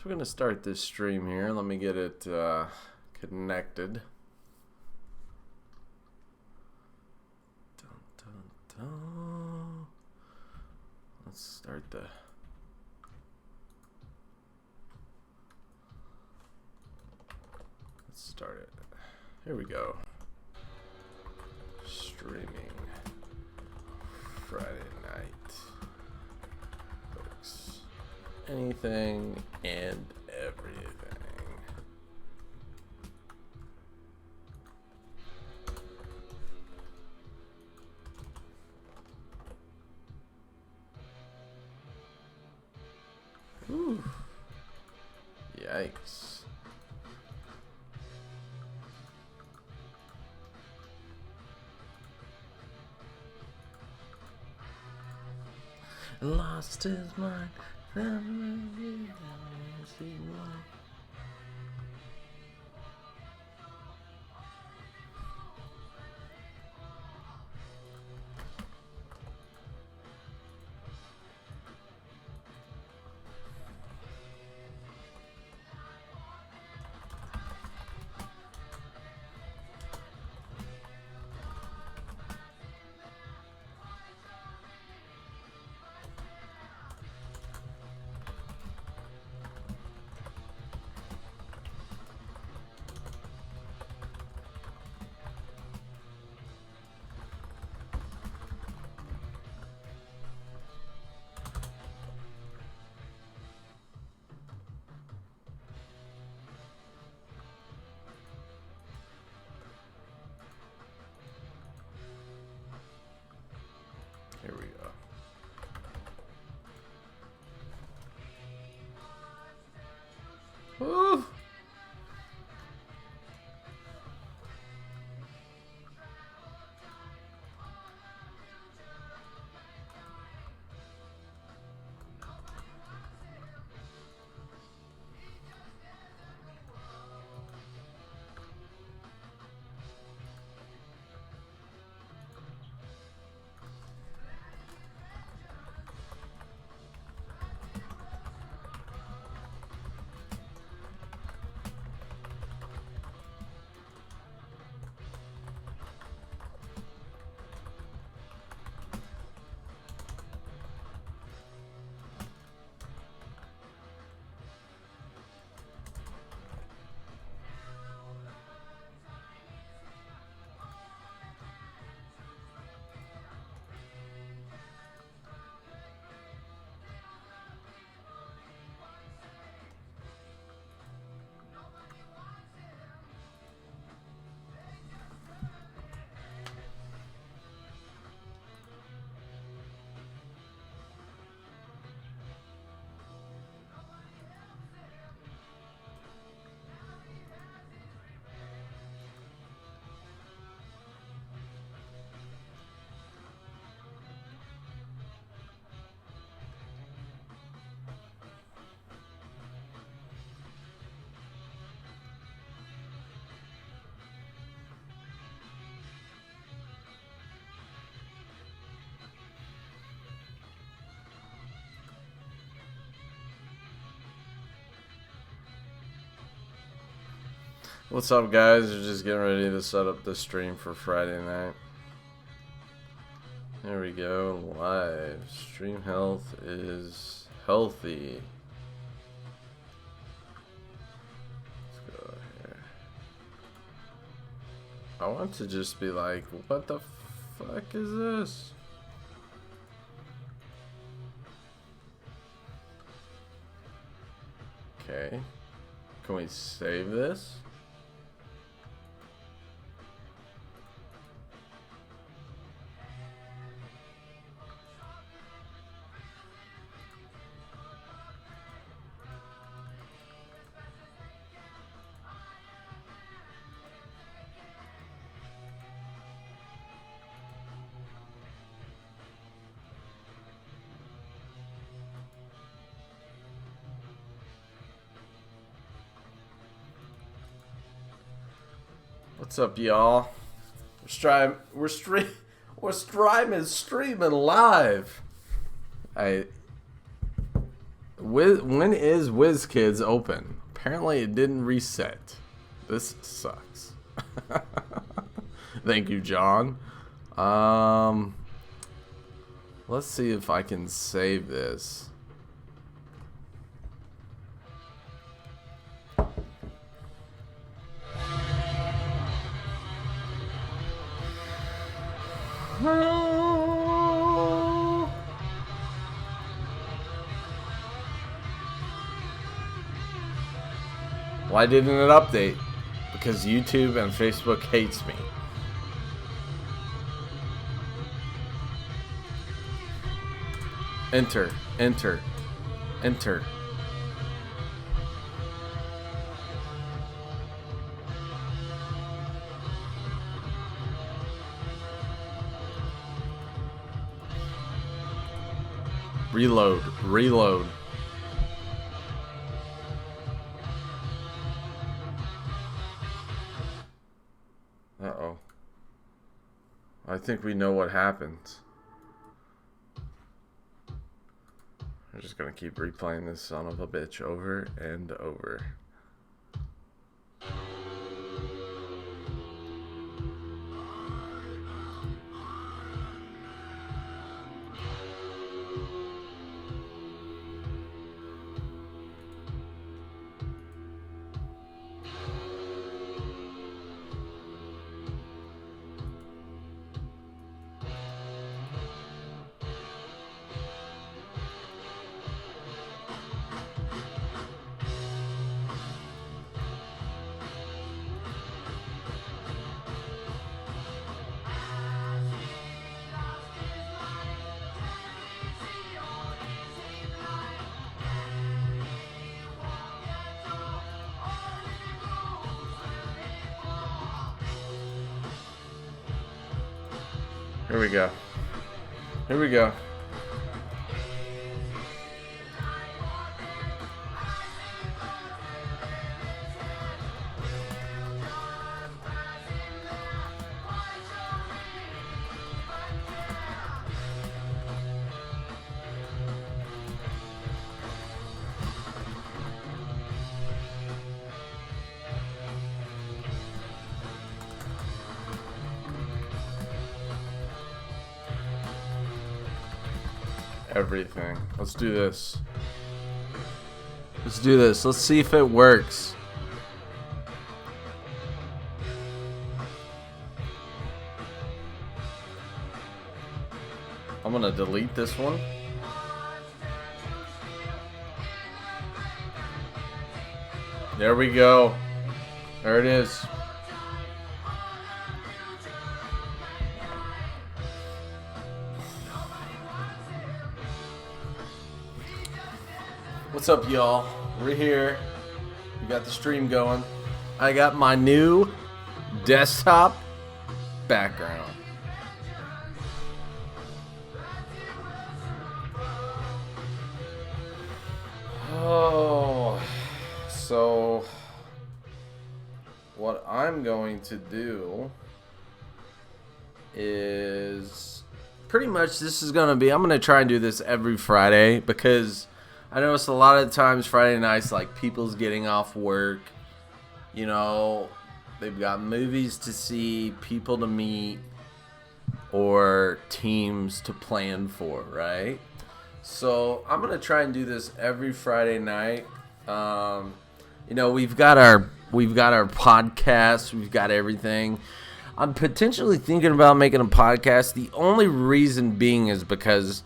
we're going to start this stream here. Let me get it connected. Dun, dun, dun. Let's start the... Let's start it. Here we go. Streaming Friday night. Books. Anything and everything. Whew. Yikes. Lost his mind. Here we go. Woo! What's up, guys? We're just getting ready to set up the stream for Friday night. There we go, live. Stream health is healthy. Let's go here. I want to just be like, what the fuck is this? Okay. Can we save this? What's up, y'all? We're streaming live. When is WizKids open? Apparently it didn't reset. This sucks. Thank you, John. Let's see if I can save this. Why didn't it update? Because YouTube and Facebook hates me. Enter, enter, enter. Reload, reload. Uh-oh. I think we know what happens. I'm just gonna keep replaying this son of a bitch over and over. Here we go. Here we go. Everything. Let's do this. Let's do this. Let's see if it works. I'm gonna delete this one. There we go. There it is. What's up, y'all? We're here. We got the stream going. I got my new desktop background. Oh, so what I'm going to do is pretty much this is going to be, I'm going to try and do this every Friday because I noticed a lot of times Friday nights, like, people's getting off work, you know, they've got movies to see, people to meet, or teams to plan for, right? So I'm going to try and do this every Friday night. You know, we've got our podcast, we've got everything. I'm potentially thinking about making a podcast. The only reason being is because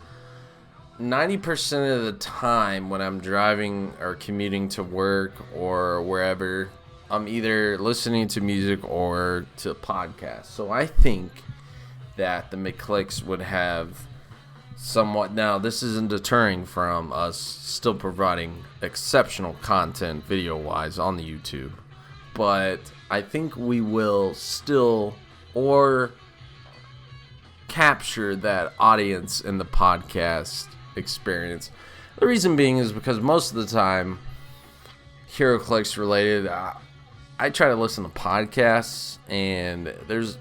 90% of the time when I'm driving or commuting to work or wherever, I'm either listening to music or to podcasts. So I think that the McClix would have somewhat, now this isn't deterring from us still providing exceptional content video-wise on the YouTube, but I think we will still or capture that audience in the podcast experience. The reason being is because most of the time, Heroclix related, I try to listen to podcasts, and there's,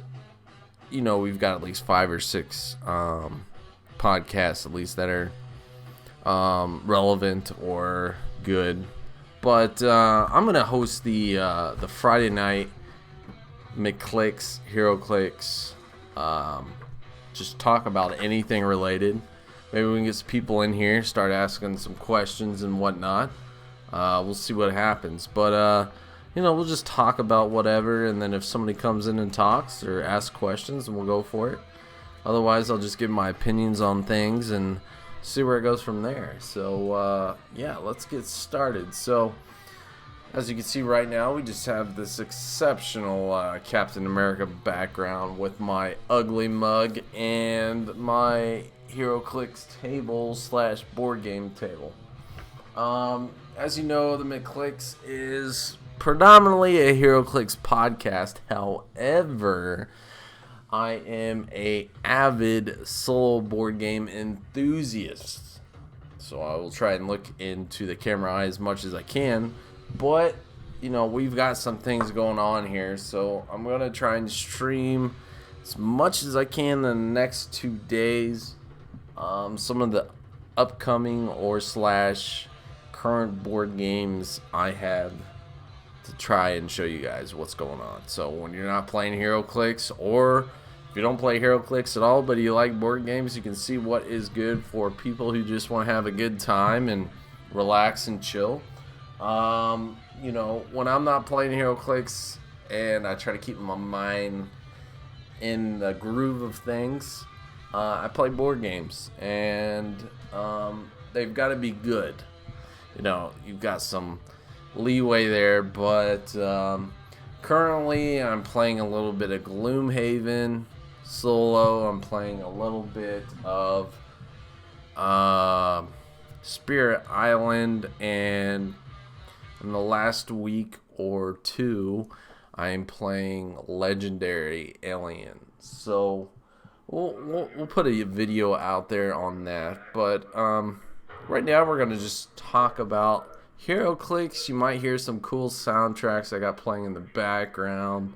you know, we've got at least 5 or 6 podcasts at least that are relevant or good. But I'm gonna host the Friday night McClix, Heroclix. Just talk about anything related. Maybe we can get some people in here, start asking some questions and whatnot. We'll see what happens. But we'll just talk about whatever, and then if somebody comes in and talks or asks questions, then we'll go for it. Otherwise, I'll just give my opinions on things and see where it goes from there. So let's get started. So as you can see right now, we just have this exceptional Captain America background with my ugly mug and my Heroclix table / board game table. As you know, the McClix is predominantly a Heroclix podcast. However, I am a avid solo board game enthusiast, so I will try and look into the camera eye as much as I can. But we've got some things going on here, so I'm gonna try and stream as much as I can in the next 2 days. Some of the upcoming or / current board games I have to try and show you guys what's going on. So when you're not playing Heroclix, or if you don't play Heroclix at all but you like board games, you can see what is good for people who just want to have a good time and relax and chill. When I'm not playing Heroclix and I try to keep my mind in the groove of things, I play board games, and they've got to be good. You've got some leeway there, but currently I'm playing a little bit of Gloomhaven solo. I'm playing a little bit of Spirit Island, and in the last week or two I'm playing Legendary Alien. So we'll put a video out there on that, but right now we're gonna just talk about Heroclix. You might hear some cool soundtracks I got playing in the background.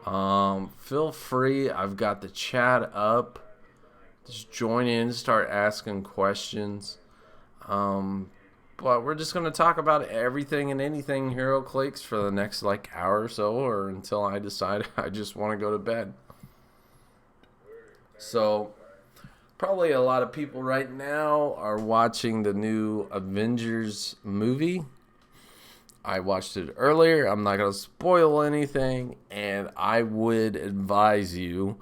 Feel free, I've got the chat up. Just join in, start asking questions. But we're just gonna talk about everything and anything Heroclix for the next hour or so, or until I decide I just want to go to bed. So probably a lot of people right now are watching the new Avengers movie. I watched it earlier. I'm not going to spoil anything, and I would advise you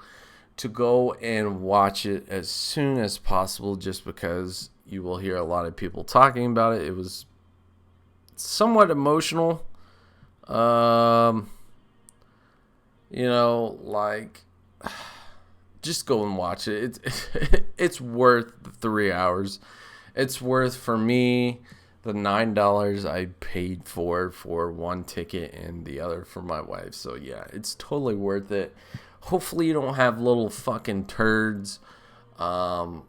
to go and watch it as soon as possible, just because you will hear a lot of people talking about it. It was somewhat emotional. Just go and watch it. It's worth the 3 hours. It's worth, for me, the $9 I paid for one ticket and the other for my wife. So yeah, it's totally worth it. Hopefully you don't have little fucking turds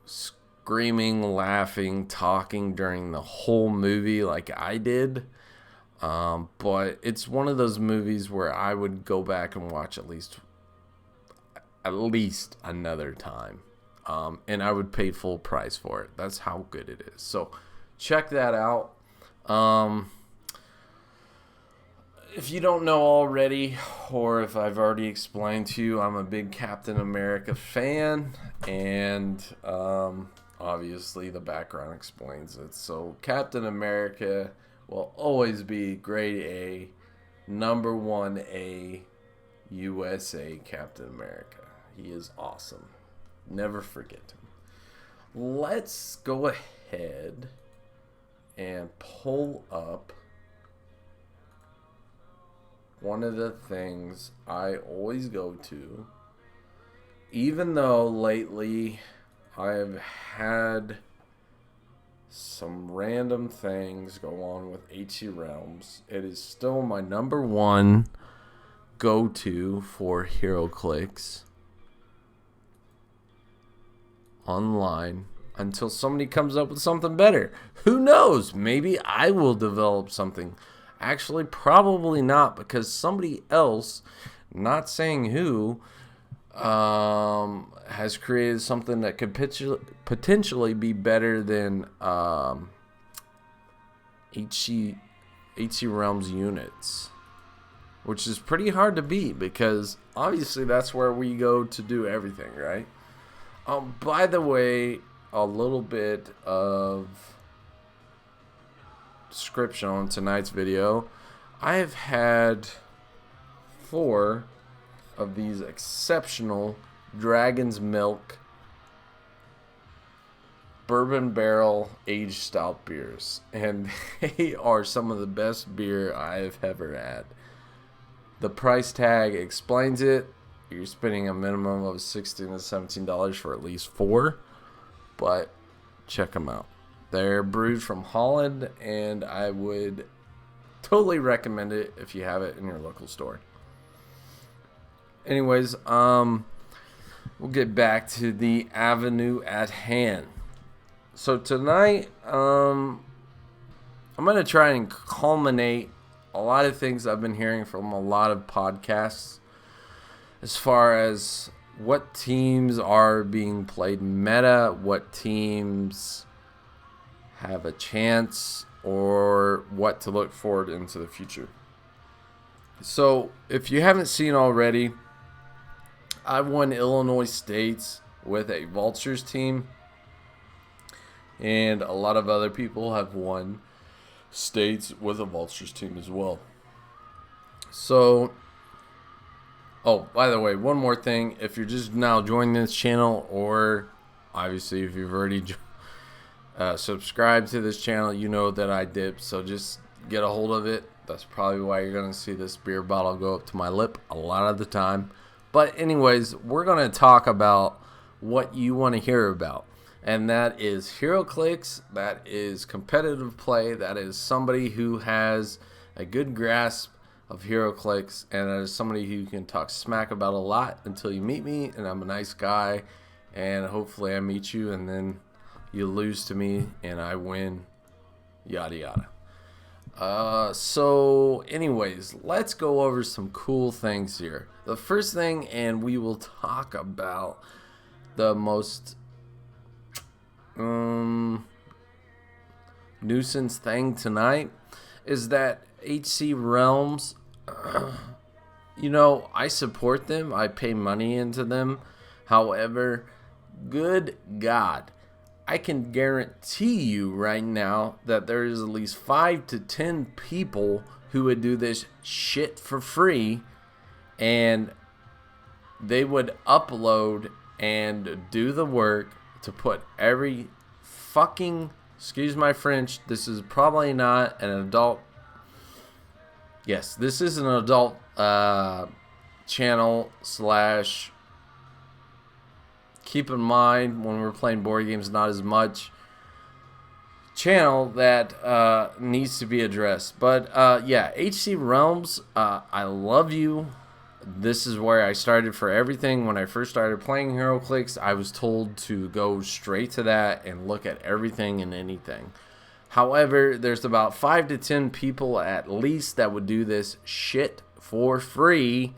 screaming, laughing, talking during the whole movie like I did. But it's one of those movies where I would go back and watch at least another time, and I would pay full price for it. That's how good it is. So check that out. If you don't know already, or if I've already explained to you, I'm a big Captain America fan, and obviously the background explains it. So Captain America will always be grade A, number 1A, USA Captain America. He is awesome. Never forget him. Let's go ahead and pull up one of the things I always go to, even though lately I've had some random things go on with HC Realms. It is still my number one go-to for Heroclix online until somebody comes up with something better. Who knows? Maybe I will develop something. Actually, probably not, because somebody else, not saying who, has created something that could potentially be better than HC Realms units, which is pretty hard to beat because obviously that's where we go to do everything, right? By the way, a little bit of description on tonight's video. I have had 4 of these exceptional Dragon's Milk bourbon barrel aged stout beers, and they are some of the best beer I have ever had. The price tag explains it. You're spending a minimum of $16 to $17 for at least 4, but check them out. They're brewed from Holland, and I would totally recommend it if you have it in your local store. Anyways, we'll get back to the avenue at hand. So tonight, I'm going to try and culminate a lot of things I've been hearing from a lot of podcasts as far as what teams are being played meta, what teams have a chance, or what to look forward into the future. So if you haven't seen already, I won Illinois States with a Vultures team, and a lot of other people have won states with a Vultures team as well. So, oh, by the way, one more thing. If you're just now joining this channel, or obviously if you've already subscribed to this channel, you know that I dip. So just get a hold of it. That's probably why you're going to see this beer bottle go up to my lip a lot of the time. But anyways, we're going to talk about what you want to hear about. And that is Heroclix. That is competitive play. That is somebody who has a good grasp of Heroclix. And that is somebody who you can talk smack about a lot until you meet me. And I'm a nice guy. And hopefully I meet you. And then you lose to me and I win. Yada yada. So anyways, let's go over some cool things here. The first thing, and we will talk about the most nuisance thing tonight, is that HC Realms, you know, I support them. I pay money into them. However, good God, I can guarantee you right now that there is at least 5 to 10 people who would do this shit for free, and they would upload and do the work to put every fucking, excuse my French, this is probably not an adult, yes, this is an adult channel slash, keep in mind when we're playing board games, not as much, channel that needs to be addressed. But yeah, HC Realms, I love you. This is where I started for everything. When I first started playing Heroclix, I was told to go straight to that and look at everything and anything. However, there's about 5 to 10 people at least that would do this shit for free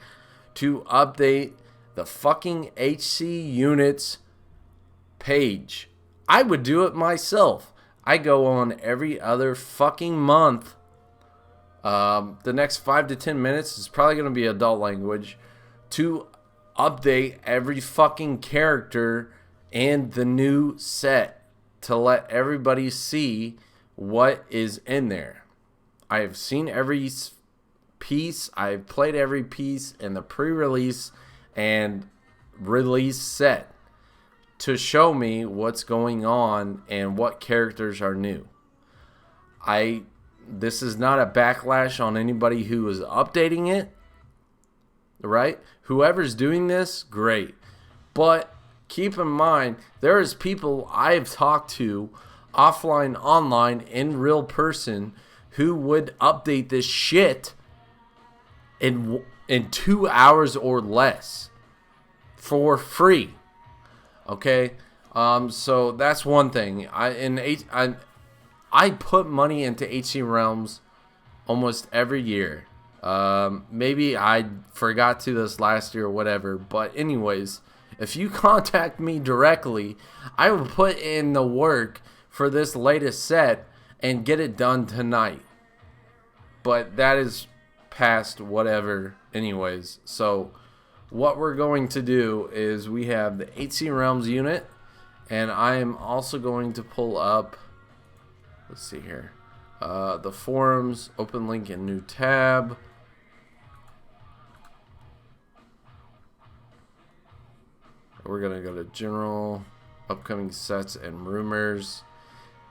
to update the fucking HC units page. I would do it myself. I go on every other fucking month. The next 5 to 10 minutes is probably going to be adult language to update every fucking character and the new set to let everybody see what is in there. I have seen every piece. I've played every piece in the pre-release and release set to show me what's going on and what characters are new. This is not a backlash on anybody who is updating it, right? Whoever's doing this, great. But keep in mind, there is people I've talked to offline, online, in real person who would update this shit in 2 hours or less for free. Okay? So that's one thing. I put money into HC Realms almost every year. Maybe I forgot to this last year or whatever. But anyways, if you contact me directly, I will put in the work for this latest set and get it done tonight. But that is past whatever anyways. So what we're going to do is we have the HC Realms unit, and I am also going to pull up, let's see here, the forums, open link in new tab. We're going to go to general, upcoming sets and rumors,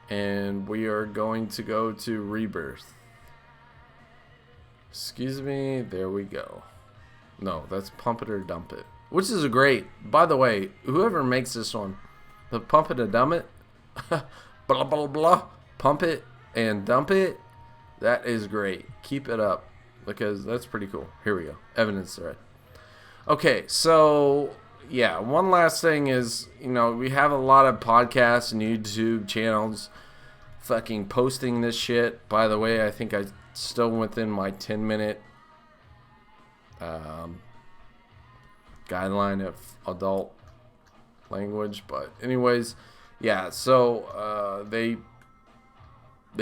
and we are going to go to rebirth. Excuse me, there we go. No, that's pump it or dump it, which is a great, by the way, whoever makes this one, the pump it or dump it, blah blah blah, pump it and dump it, that is great. Keep it up, because that's pretty cool. Here we go, evidence thread. Okay, so yeah, one last thing is, you know, we have a lot of podcasts and YouTube channels fucking posting this shit. By the way, I think I still within my 10-minute guideline of adult language, but anyways, yeah, so they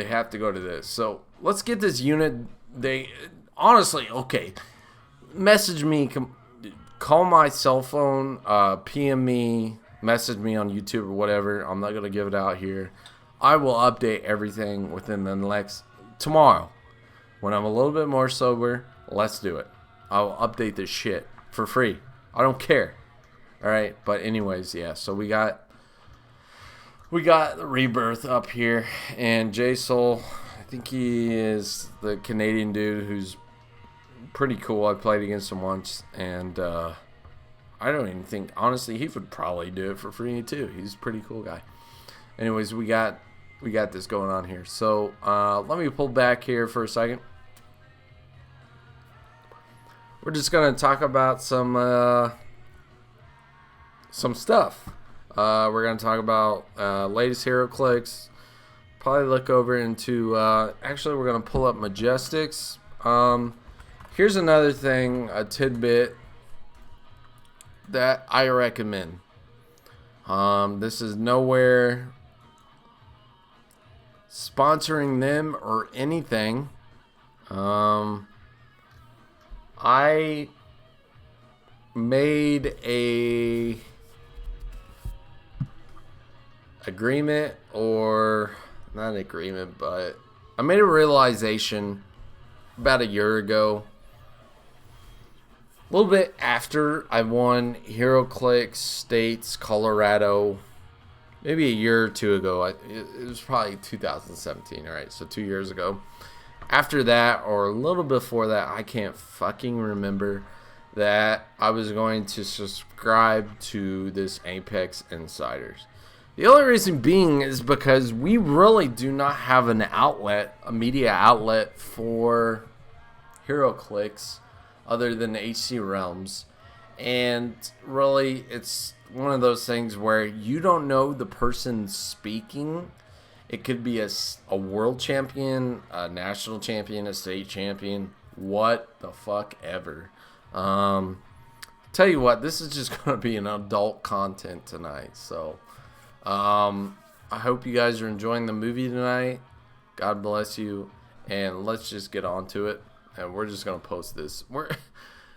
have to go to this. So let's get this unit. They honestly, okay, message me, call my cell phone, PM me, message me on YouTube or whatever. I'm not gonna give it out here. I will update everything within the next tomorrow. When I'm a little bit more sober, let's do it. I'll update this shit for free. I don't care. Alright, but anyways, yeah, so we got the rebirth up here, and J Soul, I think he is the Canadian dude who's pretty cool. I played against him once, and I don't even think, honestly, he would probably do it for free too. He's a pretty cool guy. Anyways, we got this going on here. So let me pull back here for a second. We're just gonna talk about some stuff. We're gonna talk about latest Heroclix. Probably look over into. Actually, we're gonna pull up Majestics. Here's another thing, a tidbit that I recommend. This is nowhere sponsoring them or anything. I made a agreement, or not an agreement, but I made a realization about a year ago, a little bit after I won Heroclix States, Colorado, maybe a year or two ago. It was probably 2017, all right, so 2 years ago. After that, or a little before that, I can't fucking remember, that I was going to subscribe to this Apex Insiders. The only reason being is because we really do not have an outlet, a media outlet for Heroclix other than HC Realms. And really, it's one of those things where you don't know the person speaking. It could be a world champion, a national champion, a state champion, what the fuck ever. Tell you what, this is just going to be an adult content tonight. So, I hope you guys are enjoying the movie tonight. God bless you. And let's just get on to it. And we're just going to post this. We're,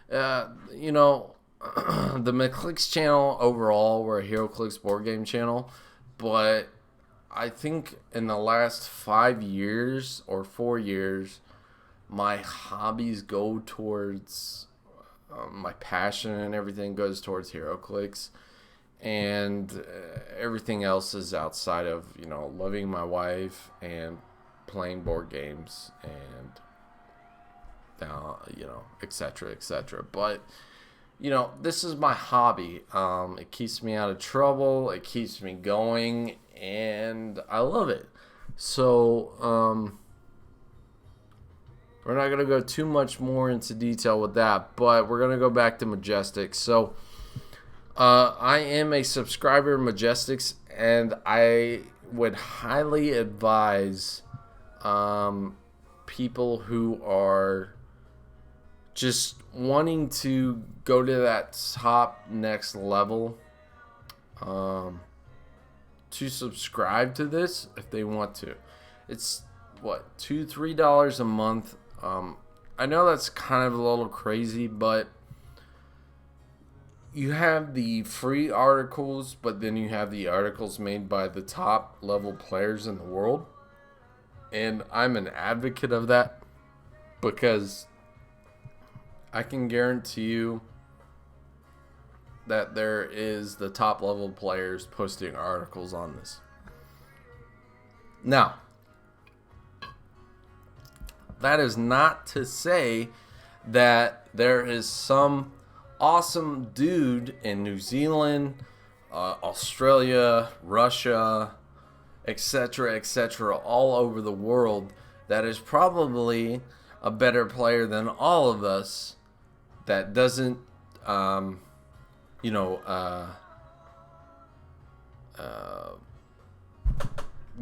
you know, the McClix channel overall, we're a Heroclix board game channel. But I think in the last 5 years or 4 years, my hobbies go towards, my passion and everything goes towards Heroclix. And everything else is outside of, you know, loving my wife and playing board games and, you know, etc., etc. But, you know, this is my hobby. It keeps me out of trouble. It keeps me going. And I love it. So, we're not going to go too much more into detail with that. But we're going to go back to Majestics. So, I am a subscriber of Majestics, and I would highly advise people who are just wanting to go to that top next level, to subscribe to this if they want to. It's what, $2-3 a month. I know that's kind of a little crazy, but you have the free articles, but then you have the articles made by the top level players in the world. And I'm an advocate of that because I can guarantee you that there is the top level players posting articles on this. Now, that is not to say that there is some awesome dude in New Zealand, Australia, Russia, etc., all over the world that is probably a better player than all of us, that doesn't,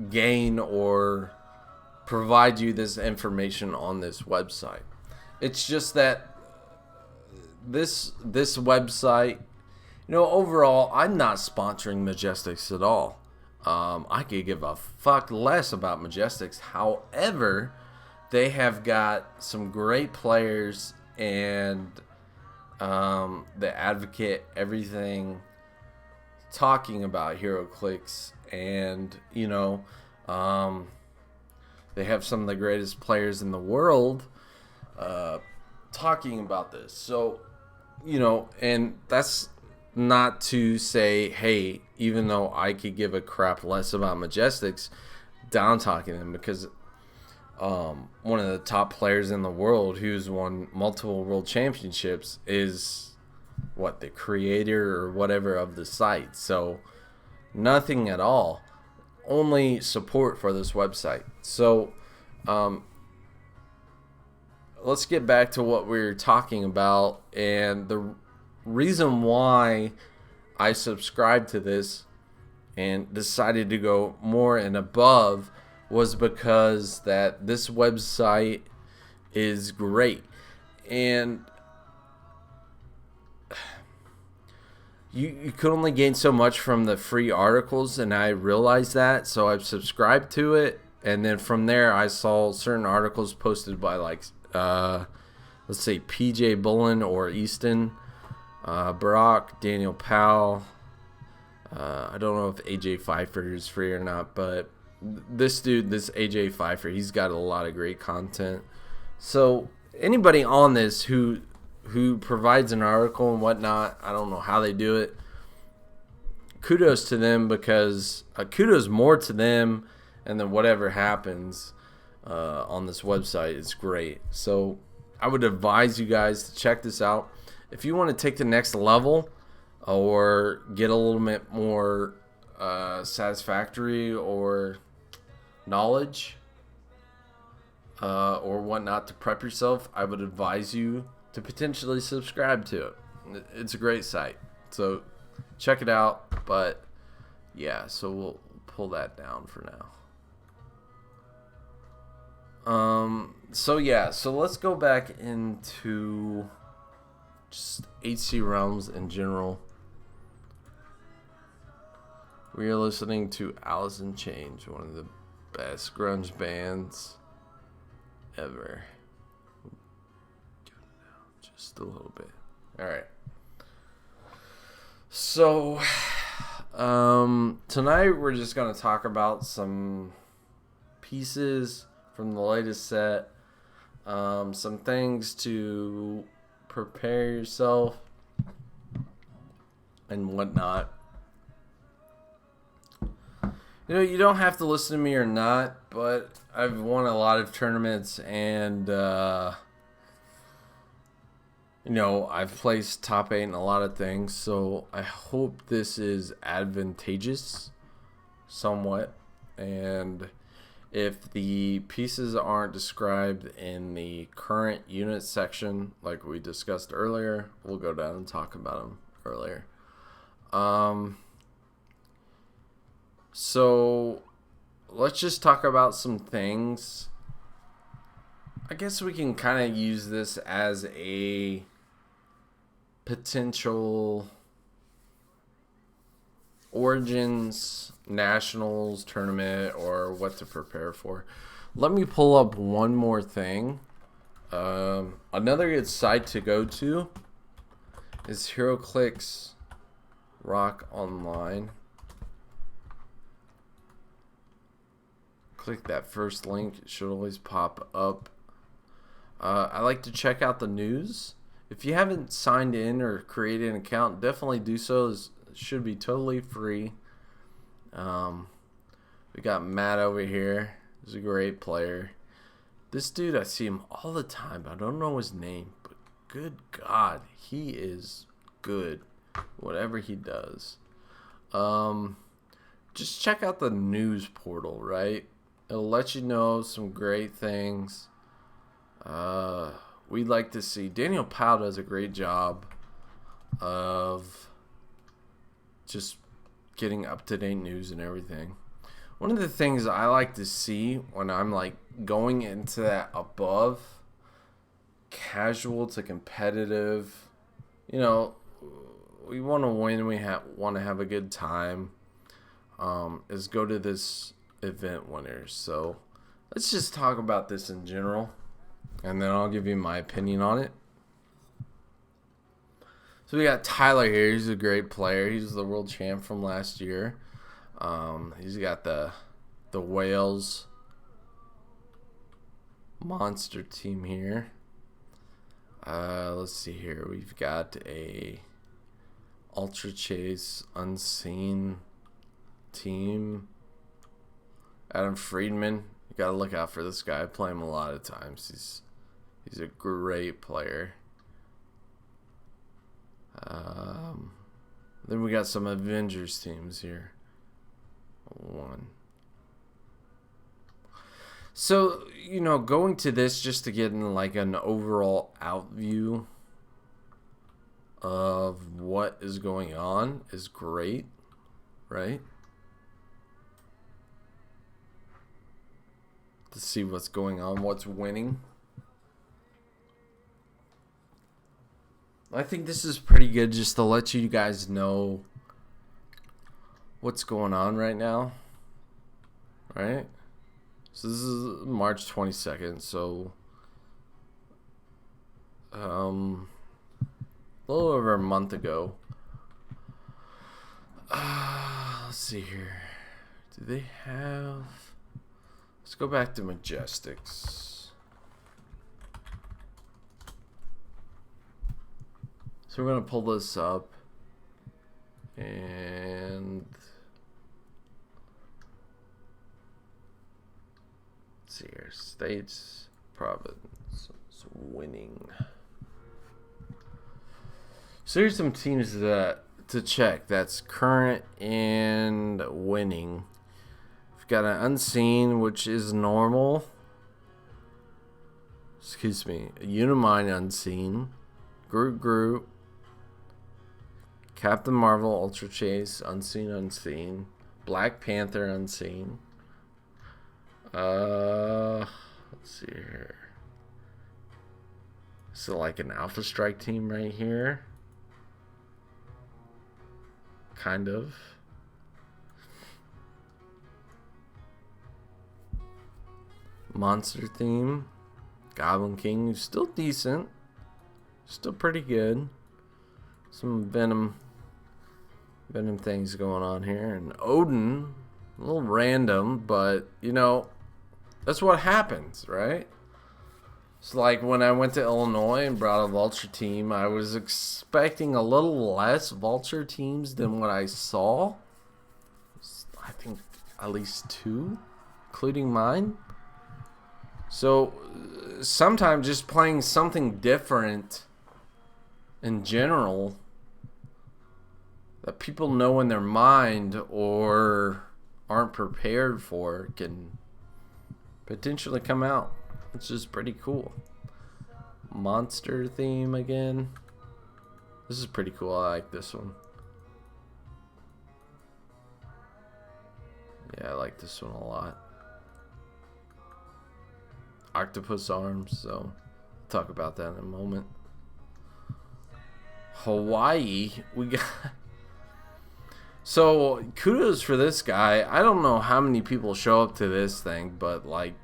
gain or provide you this information on this website. It's just that this website, overall, I'm not sponsoring Majestics at all. I could give a fuck less about Majestics. However, they have got some great players, and the advocate everything talking about Heroclix, and they have some of the greatest players in the world talking about this. So, and that's not to say, hey, even though I could give a crap less about Majestics, down talking them, because one of the top players in the world who's won multiple world championships is the creator or whatever of the site. So nothing at all, only support for this website. So let's get back to what we were talking about, and the reason why I subscribed to this and decided to go more and above was because that this website is great, and you could only gain so much from the free articles, and I realized that, so I've subscribed to it. And then from there I saw certain articles posted by let's say PJ Bullen or Easton, Brock, Daniel Powell. I don't know if AJ Pfeiffer is free or not, but this AJ Pfeiffer, he's got a lot of great content. So anybody on this who provides an article and whatnot, I don't know how they do it. Kudos to them, because kudos more to them, and then whatever happens on this website is great. So I would advise you guys to check this out. If you want to take the next level or get a little bit more satisfactory or knowledge or whatnot to prep yourself, I would advise you to potentially subscribe to it. It's a great site, so check it out. But yeah, so we'll pull that down for now. So let's go back into just HC Realms in general. We are listening to Alice in Chains, one of the best grunge bands ever. Just a little bit. Alright. So, tonight we're just going to talk about some pieces from the latest set. Some things to prepare yourself and whatnot. You don't have to listen to me or not, but I've won a lot of tournaments, and I've placed top 8 in a lot of things, so I hope this is advantageous somewhat. And if the pieces aren't described in the current unit section like we discussed earlier, we'll go down and talk about them earlier. So let's just talk about some things I guess we can kind of use this as a potential Origins Nationals tournament or what to prepare for. Let me pull up one more thing. Another good site to go to is Heroclix Rock Online. Click that first link. It should always pop up. I like to check out the news. If you haven't signed in or created an account, definitely do so. It should be totally free. We got Matt over here. He's a great player. This dude, I see him all the time. I don't know his name, but good God, he is good. Whatever he does. Just check out the news portal, right? It'll let you know some great things. We'd like to see. Daniel Powell does a great job of just getting up-to-date news and everything. One of the things I like to see when I'm like going into that above casual to competitive, you know, we want to win, we want to have a good time, is go to this event winners. So let's just talk about this in general, and then I'll give you my opinion on it. So we got Tyler here. He's a great player. He's the world champ from last year. He's got the Wales monster team here. Let's see here. We've got a Ultra Chase Unseen team. Adam Friedman. You gotta look out for this guy. I play him a lot of times. He's a great player. Then we got some Avengers teams here. One. So, you know, going to this just to get in like an overall out view of what is going on is great, right? To see what's going on, what's winning. I think this is pretty good just to let you guys know what's going on right now. Right? So this is March 22nd, so a little over a month ago. Let's see here. Do they have... Let's go back to Majestics. So we're going to pull this up, and let's see here, states, province, winning. So here's some teams that to check that's current and winning. We've got an Unseen, which is normal. Excuse me, a Unimine Unseen, Group. Captain Marvel, Ultra Chase, Unseen, Black Panther, Unseen. Let's see here. So like an Alpha Strike team right here. Kind of. Monster theme. Goblin King, who's still decent. Still pretty good. Some Venom things going on here. And Odin, a little random, but, you know, that's what happens, right? It's like when I went to Illinois and brought a Vulture team, I was expecting a little less Vulture teams than what I saw. I think at least 2, including mine. So sometimes just playing something different in general that people know in their mind or aren't prepared for can potentially come out, which is pretty cool. Monster theme again. This is pretty cool. I like this one. Yeah, I like this one a lot. octopus arms, so we'll talk about that in a moment. Hawaii, we got. So kudos for this guy. I don't know how many people show up to this thing, but like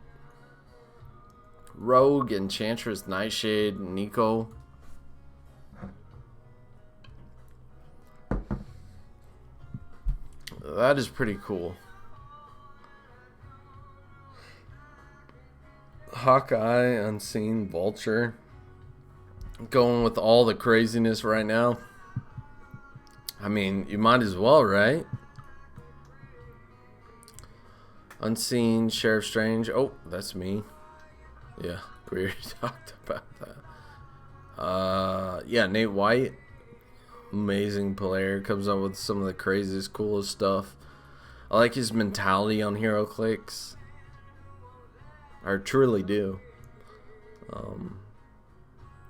Rogue, Enchantress, Nightshade, Nico. That is pretty cool. Hawkeye, Unseen, Vulture. Going with all the craziness right now. I mean, you might as well, right? Unseen, Sheriff Strange. Oh, that's me. Yeah, we already talked about that. Yeah, Nate White. Amazing player. Comes up with some of the craziest, coolest stuff. I like his mentality on Heroclix. I truly do.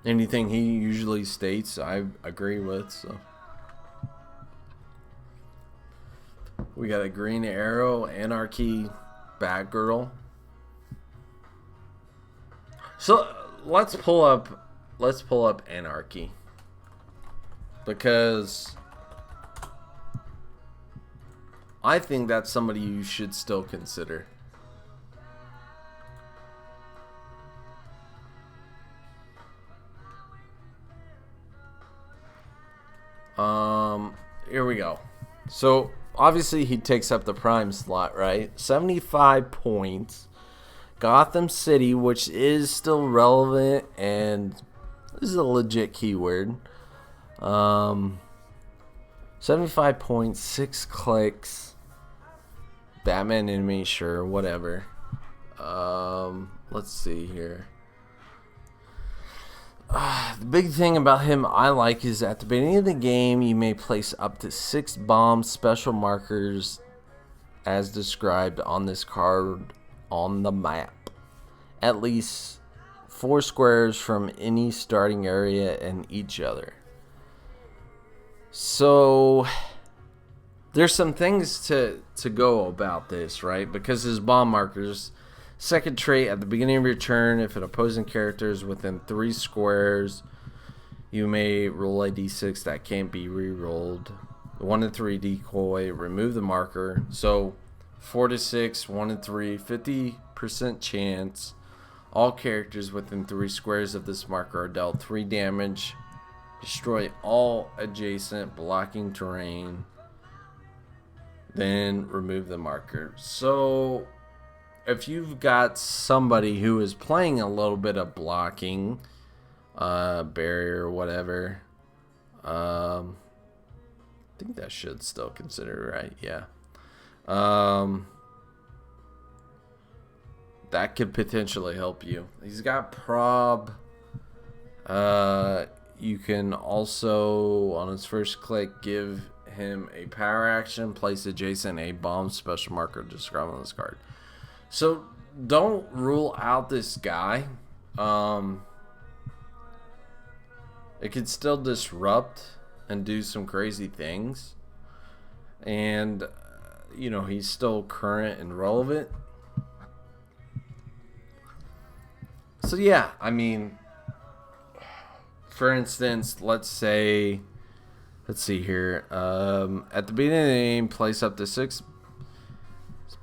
Anything he usually states, I agree with. So we got a Green Arrow, Anarchy, Batgirl. So let's pull up Anarchy, because I think that's somebody you should still consider. Here we go. So obviously he takes up the prime slot, right? 75 points. Gotham City, which is still relevant and this is a legit keyword. 75 points, 6 clicks. Batman enemy, sure, whatever. Let's see here. The big thing about him I like is at the beginning of the game, you may place up to 6 bomb special markers as described on this card on the map. At least 4 squares from any starting area and each other. So there's some things to go about this, right? Because his bomb markers, second trait, at the beginning of your turn, if an opposing character is within 3 squares, you may roll a d6 that can't be re-rolled. 1 in 3 decoy, remove the marker. So 4 to 6, 1 in 3, 50% chance. All characters within 3 squares of this marker are dealt 3 damage. Destroy all adjacent blocking terrain. Then remove the marker. So if you've got somebody who is playing a little bit of blocking, barrier or whatever, I think that should still consider right. Yeah. That could potentially help you. He's got prob. You can also, on his first click, give him a power action, place adjacent a bomb special marker described on this card. So don't rule out this guy. It could still disrupt and do some crazy things. And, you know, he's still current and relevant. So, yeah, I mean, for instance, let's see here. At the beginning of the game, place up to 6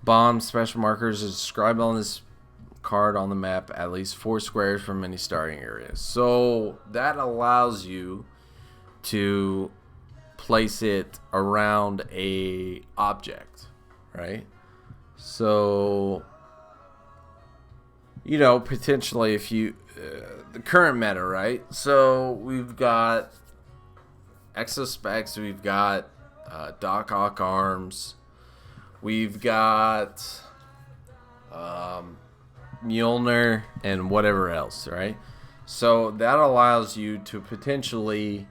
bomb special markers as described on this card on the map, at least 4 squares from any starting areas. So that allows you to place it around a object, right? So, you know, potentially if you the current meta, right? So we've got Exospecs, we've got Doc Ock arms, we've got Mjolnir and whatever else, right? So that allows you to potentially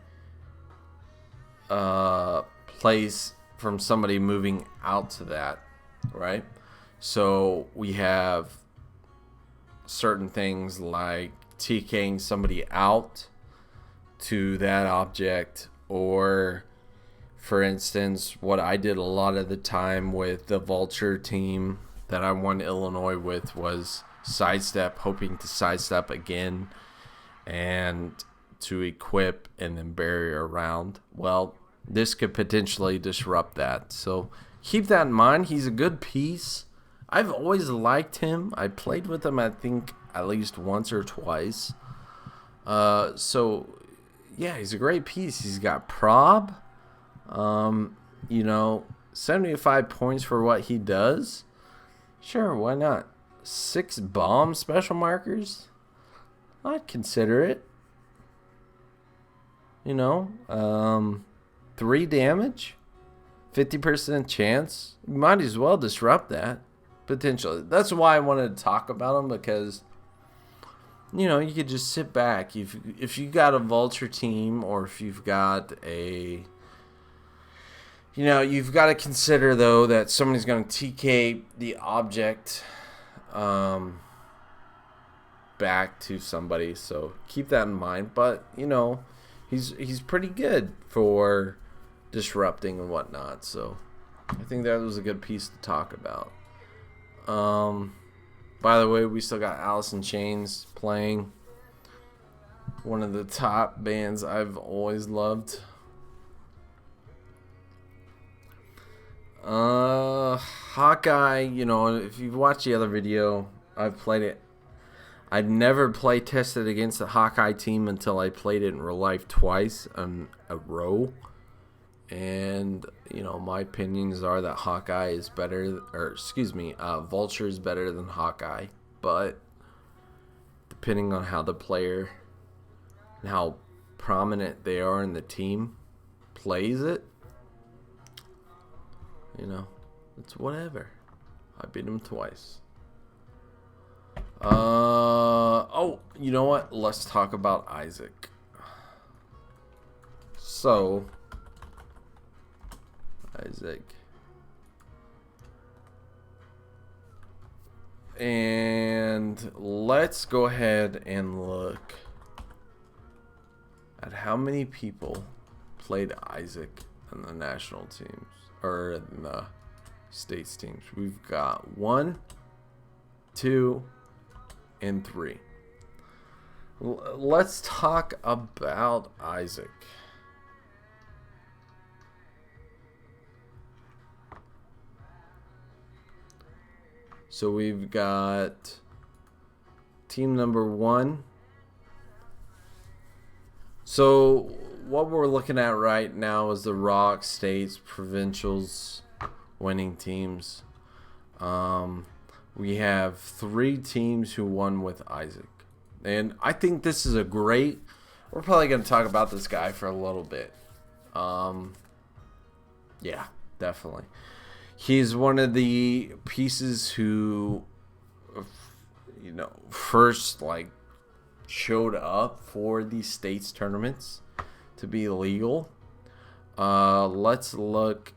place from somebody moving out to that, right? So we have certain things like TKing somebody out to that object, or for instance, what I did a lot of the time with the Vulture team that I won Illinois with was sidestep, hoping to sidestep again and to equip and then barrier around. Well, this could potentially disrupt that. So keep that in mind. He's a good piece. I've always liked him. I played with him, I think, at least once or twice. So, yeah, he's a great piece. He's got prob. 75 points for what he does. Sure, why not? 6 bomb special markers. I'd consider it. 3 damage. 50% chance. You might as well disrupt that. Potentially. That's why I wanted to talk about him, because you could just sit back. If you got a vulture team, or if you've got a you've got to consider though that somebody's going to TK the object back to somebody, so keep that in mind. But he's pretty good for disrupting and whatnot, so I think that was a good piece to talk about. By the way, we still got Alice in Chains playing. One of the top bands I've always loved. Hawkeye, if you've watched the other video, I've played it. I've never play tested against the Hawkeye team until I played it in real life twice in a row. And, my opinions are that Hawkeye is better, Vulture is better than Hawkeye. But, depending on how the player and how prominent they are in the team plays it, it's whatever. I beat him twice. You know what? Let's talk about Isaac. So, Isaac. And let's go ahead and look at how many people played Isaac in the national teams, or in the states teams. We've got 1, 2, and 3. Let's talk about Isaac. So we've got team number 1. So what we're looking at right now is the Rock, States, Provincials winning teams. We have 3 teams who won with Isaac. And I think this is a great... We're probably going to talk about this guy for a little bit. Yeah, definitely. He's one of the pieces who, first, showed up for these states tournaments to be legal. Let's look.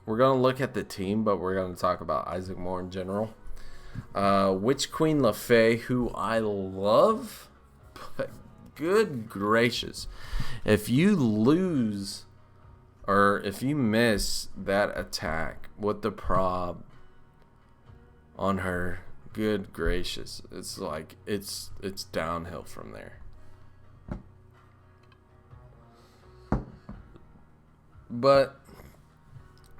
We're going to look at the team, but we're going to talk about Isaac more in general. Witch Queen LaFay, who I love, but good gracious. If you lose, or if you miss that attack with the prob on her, good gracious, it's like it's downhill from there. But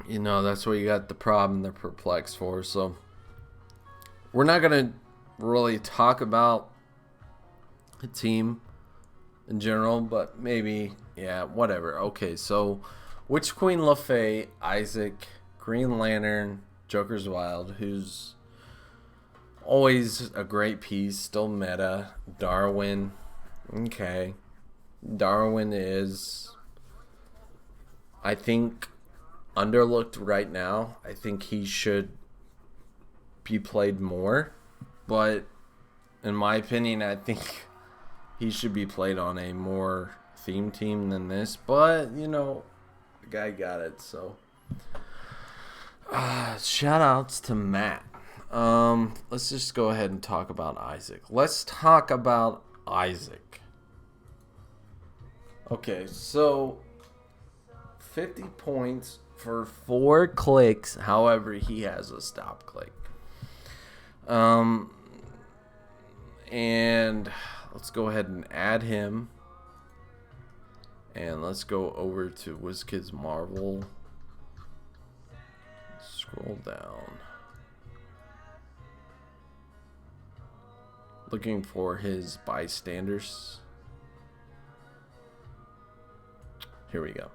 that's what you got the prob and the perplex for. So we're not gonna really talk about the team in general, but maybe, yeah, whatever. Okay, so Witch Queen LaFay, Isaac, Green Lantern, Joker's Wild, who's always a great piece, still meta. Darwin, okay. Darwin is, I think, underlooked right now. I think he should be played more, but in my opinion, I think he should be played on a more theme team than this. But the guy got it. So shout outs to Matt. Let's just go ahead and talk about Isaac. Let's talk about Isaac. Okay, so 50 points for 4 clicks. However, he has a stop click. And let's go ahead and add him. And let's go over to WizKids Marvel. Scroll down. Looking for his bystanders. Here we go.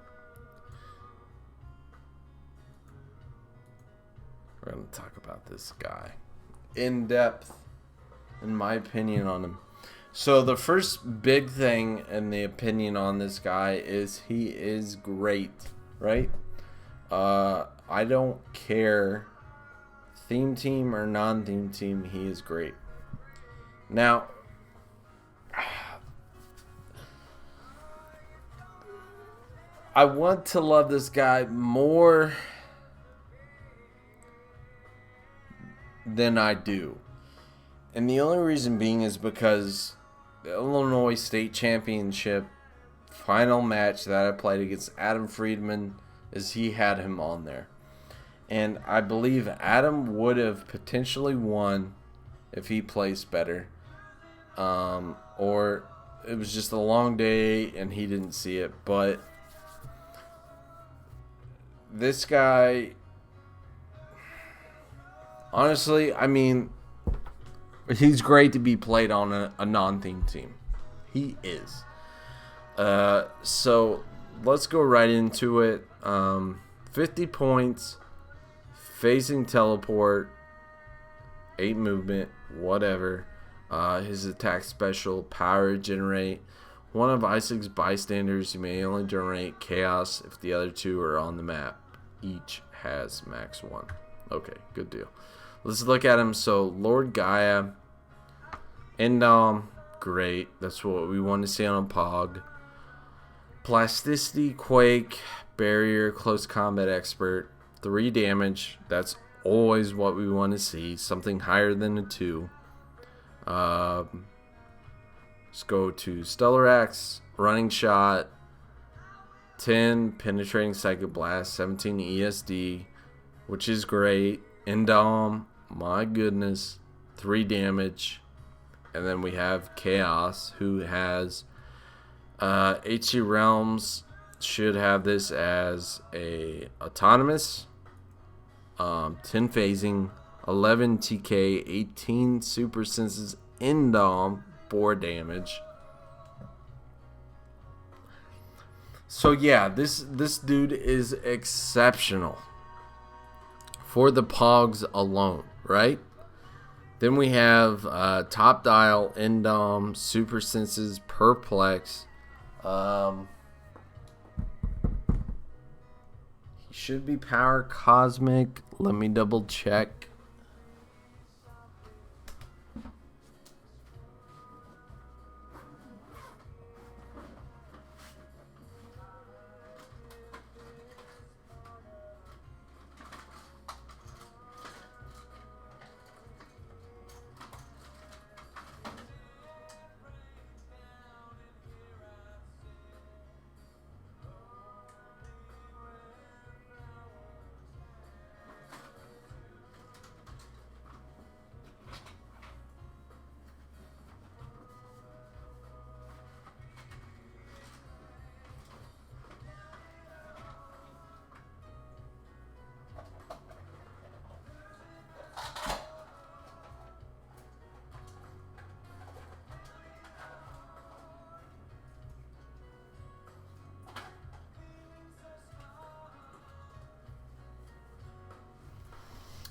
We're going to talk about this guy in depth, in my opinion on him. So the first big thing in the opinion on this guy is he is great, right? I don't care, theme team or non-theme team, he is great. Now, I want to love this guy more than I do. And the only reason being is because the Illinois State Championship final match that I played against Adam Friedman is he had him on there. And I believe Adam would have potentially won if he placed better. Or it was just a long day and he didn't see it. But this guy, honestly, I mean, he's great to be played on a non-theme team. He is. So let's go right into it. 50 points, phasing teleport, 8 movement, whatever. His attack special, power generate. One of Isaac's bystanders, you may only generate chaos if the other 2 are on the map. Each has max 1. Okay, good deal. Let's look at him. So Lord Gaia, Endom, great. That's what we want to see on a Pog. Plasticity, Quake, Barrier, Close Combat Expert, 3 damage. That's always what we want to see. Something higher than a 2. Let's go to Stellarex, Running Shot, 10 Penetrating Psychic Blast, 17 ESD, which is great. Endom, my goodness, 3 damage. And then we have Chaos, who has HC Realms, should have this as a autonomous, 10 phasing, 11 TK, 18 super senses, Endom, 4 damage. So yeah, this dude is exceptional for the Pogs alone, right? Then we have Top Dial, Endom, Super Senses, Perplex. He should be Power Cosmic. Let me double check.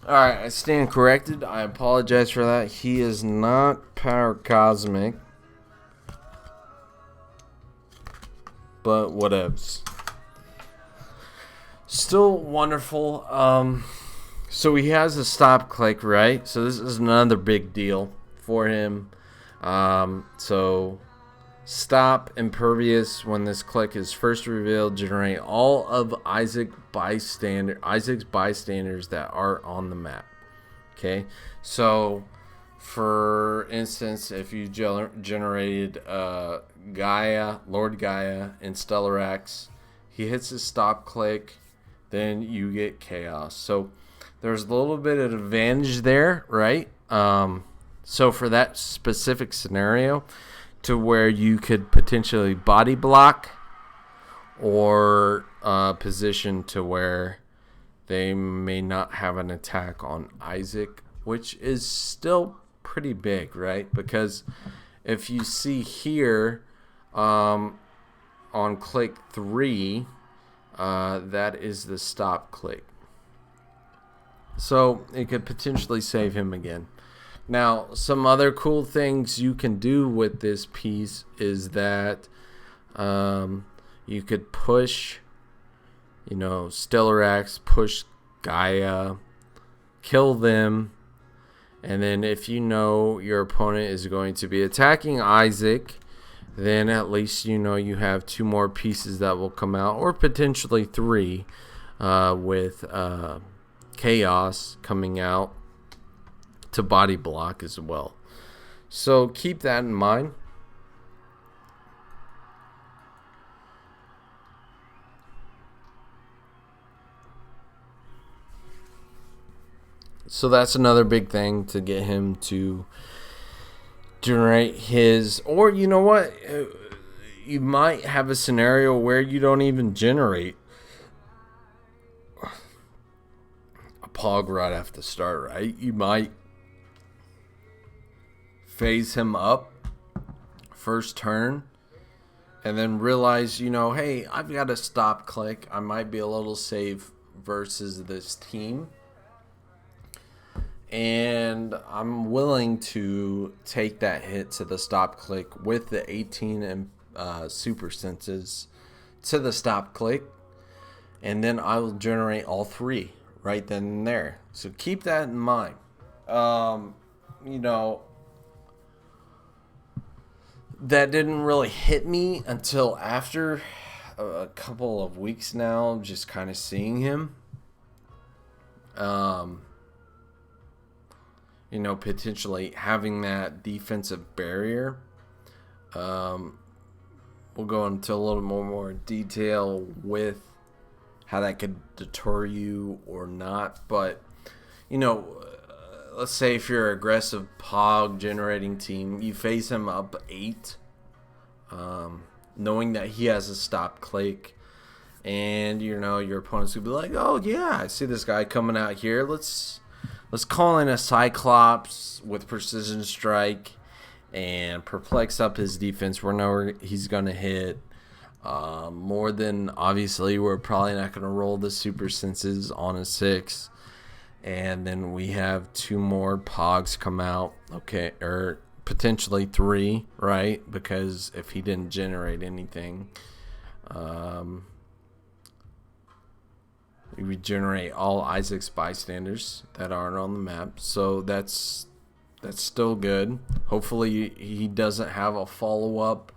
Alright, I stand corrected. I apologize for that. He is not Power Cosmic. But whatevs. Still wonderful. So he has a stop click, right? So this is another big deal for him. So stop impervious when this click is first revealed, generate all of Isaac's bystanders that are on the map. Okay, so for instance, if you generated Gaia, Lord Gaia, and Stellarex, he hits his stop click, then you get chaos. So there's a little bit of advantage there, right? So for that specific scenario, to where you could potentially body block or position to where they may not have an attack on Isaac, which is still pretty big, right? Because if you see here on click 3, that is the stop click. So it could potentially save him again. Now, some other cool things you can do with this piece is that you could push, Stellarex, push Gaia, kill them, and then if you know your opponent is going to be attacking Isaac, then at least you have 2 more pieces that will come out, or potentially 3 with Chaos coming out to body block as well. So keep that in mind. So that's another big thing to get him to generate his, or you know what, you might have a scenario where you don't even generate a Pog right off the start, right? You might phase him up first turn and then realize, hey, I've got a stop click. I might be a little safe versus this team, and I'm willing to take that hit to the stop click with the 18 and super senses to the stop click, and then I will generate all 3 right then and there. So keep that in mind. That didn't really hit me until after a couple of weeks now, just kind of seeing him. Potentially having that defensive barrier. We'll go into a little more detail with how that could deter you or not. But, let's say if you're an aggressive Pog generating team, you face him up 8, knowing that he has a stop click, and your opponent's gonna be like, oh yeah, I see this guy coming out here. Let's call in a Cyclops with precision strike and perplex up his defense. We know he's gonna hit. More than obviously, we're probably not gonna roll the super senses on a 6. And then we have 2 more Pogs come out, okay, or potentially 3, right? Because if he didn't generate anything, we generate all Isaac's bystanders that aren't on the map. So that's still good. Hopefully he doesn't have a follow-up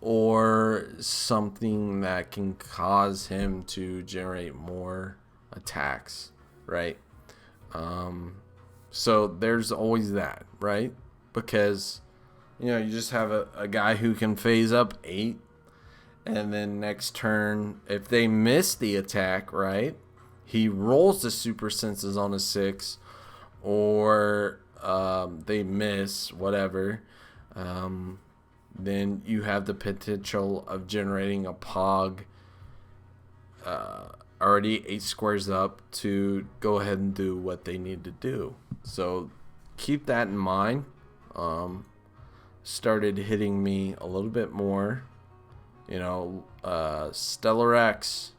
or something that can cause him to generate more attacks, right? So there's always that, right? Because, you just have a guy who can phase up 8, and then next turn, if they miss the attack, right, he rolls the super senses on a 6, or they miss, whatever, then you have the potential of generating a Pog already 8 squares up to go ahead and do what they need to do. So keep that in mind. Started hitting me a little bit more. Stellarex,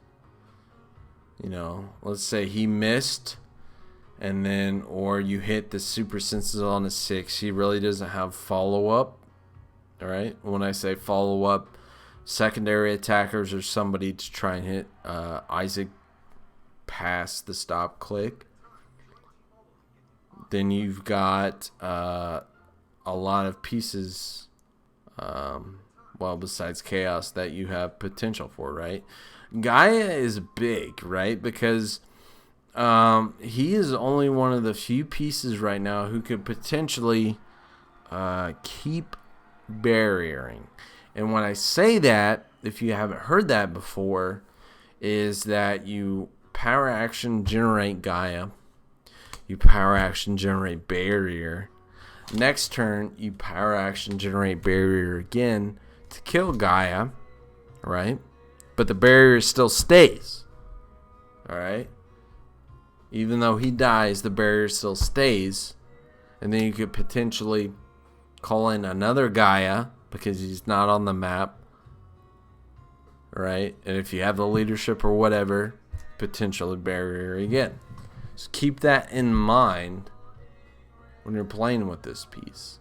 let's say he missed, and then, or you hit the super senses on a 6. He really doesn't have follow-up. All right. When I say follow-up, secondary attackers or somebody to try and hit Isaac past the stop click. Then you've got a lot of pieces, besides Chaos, that you have potential for, right? Gaia is big, right? Because he is only one of the few pieces right now who could potentially keep barriering. And when I say that, if you haven't heard that before, is that you power action generate Gaia, you power action generate barrier, Next turn, you power action generate barrier again to kill Gaia, right? But the barrier still stays, all right? Even though he dies, the barrier still stays. And then you could potentially call in another Gaia because he's not on the map, right? And if you have the leadership or whatever, potentially barrier again. So keep that in mind when you're playing with this piece.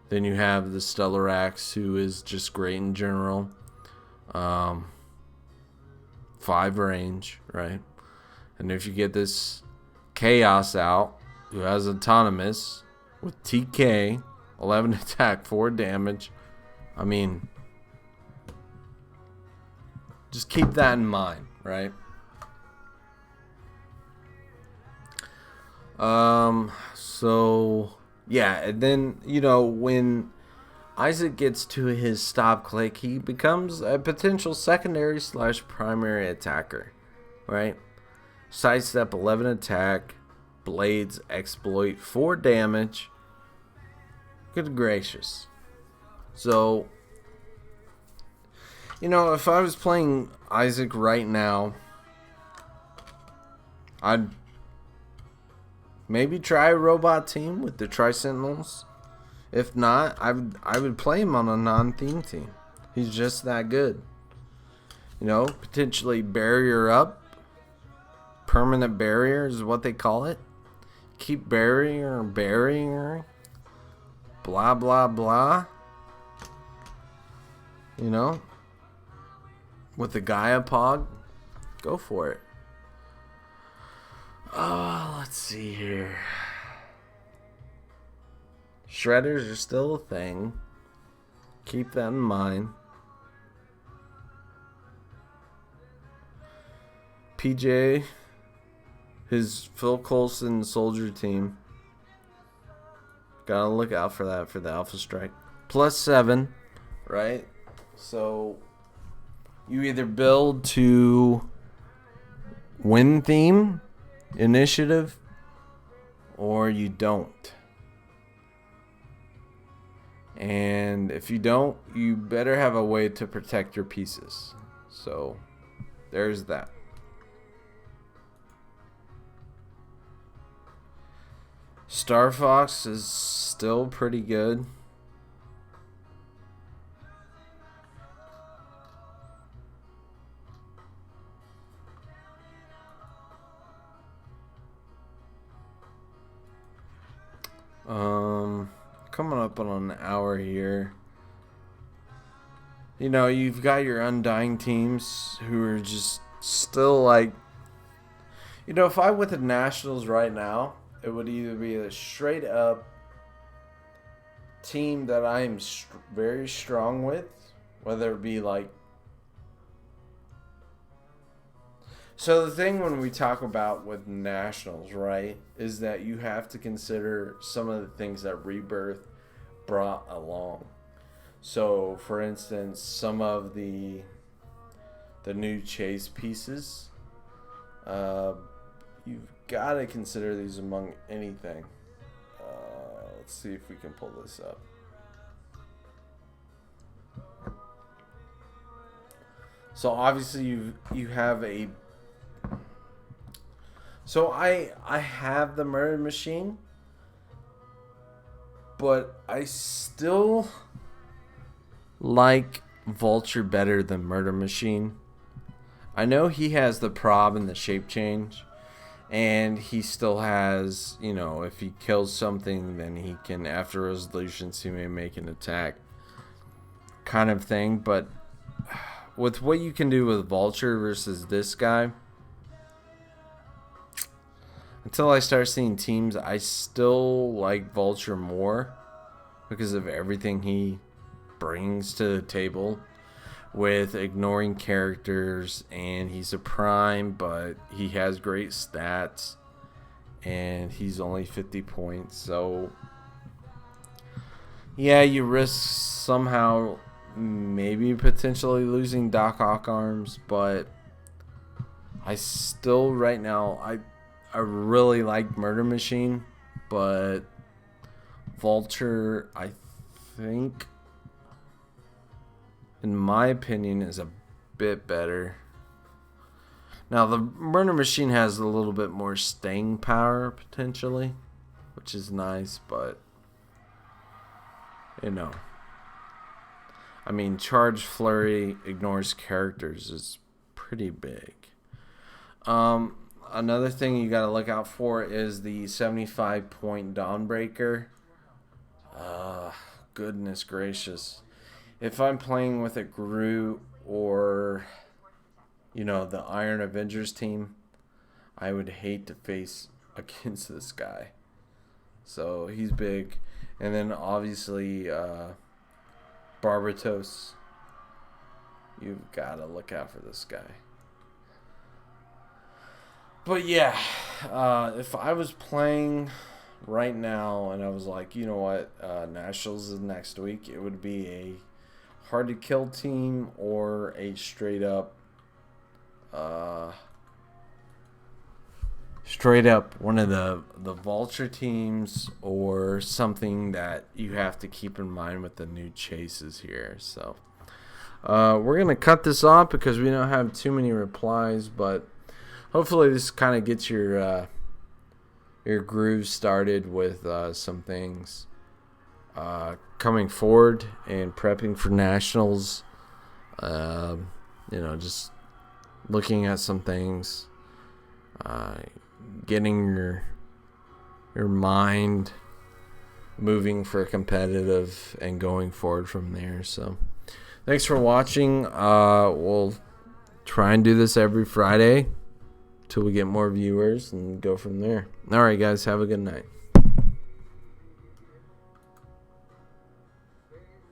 Then you have the Stellarex, who is just great in general. 5 range, right? And if you get this Chaos out, who has autonomous with TK, 11 attack, 4 damage. I mean, just keep that in mind, right? So yeah, and then when Isaac gets to his stop click, he becomes a potential secondary / primary attacker, right? Sidestep, 11 attack, blades, exploit, 4 damage. Good gracious. So, if I was playing Isaac right now, I'd maybe try a robot team with the Tri-Sentinels. If not, I would play him on a non-theme team. He's just that good. Potentially barrier up. Permanent barrier is what they call it. Keep barrier. Blah, blah, blah. With the Gaia Pog. Go for it. Oh, let's see here. Shredders are still a thing. Keep that in mind. PJ, his Phil Coulson soldier team. Gotta look out for that for the Alpha Strike. +7, right? So you either build to win theme initiative or you don't. And if you don't, you better have a way to protect your pieces. So there's that. Star Fox is still pretty good. Coming up on an hour here. You've got your Undying teams who are just still like, if I went to Nationals right now, it would either be a straight up team that I am very strong with, whether it be like. So the thing when we talk about with Nationals, right, is that you have to consider some of the things that Rebirth brought along. So, for instance, some of the new chase pieces, you've got to consider these among anything. Let's see if we can pull this up. So obviously you have a. So I have the Murder Machine, but I still like Vulture better than Murder Machine. I know he has the prob and the shape change, and he still has, if he kills something, then he can, after resolutions, he may make an attack kind of thing. But with what you can do with Vulture versus this guy, until I start seeing teams, I still like Vulture more because of everything he brings to the table with ignoring characters, and he's a prime, but he has great stats, and he's only 50 points. So yeah, you risk somehow maybe potentially losing Doc Ock arms, but I still right now I really like Murder Machine, but Vulture, I think, in my opinion, is a bit better. Now, the Murder Machine has a little bit more staying power, potentially, which is nice, but, you know. I mean, Charge Flurry ignores characters is pretty big. Another thing you got to look out for is the 75-point Dawnbreaker. Goodness gracious. If I'm playing with a Groot or, you know, the Iron Avengers team, I would hate to face against this guy. So he's big. And then obviously Barbatos. You've got to look out for this guy. But yeah, if I was playing right now and I was like, you know what, Nationals is next week, it would be a hard to kill team or a straight up one of the Vulture teams, or something that you have to keep in mind with the new chases here. So we're gonna cut this off because we don't have too many replies, but hopefully this kind of gets your groove started with some things coming forward and prepping for Nationals. You know, just looking at some things, getting your mind moving for competitive and going forward from there. So thanks for watching. We'll try and do this every Friday till we get more viewers and go from there. All right, guys, have a good night.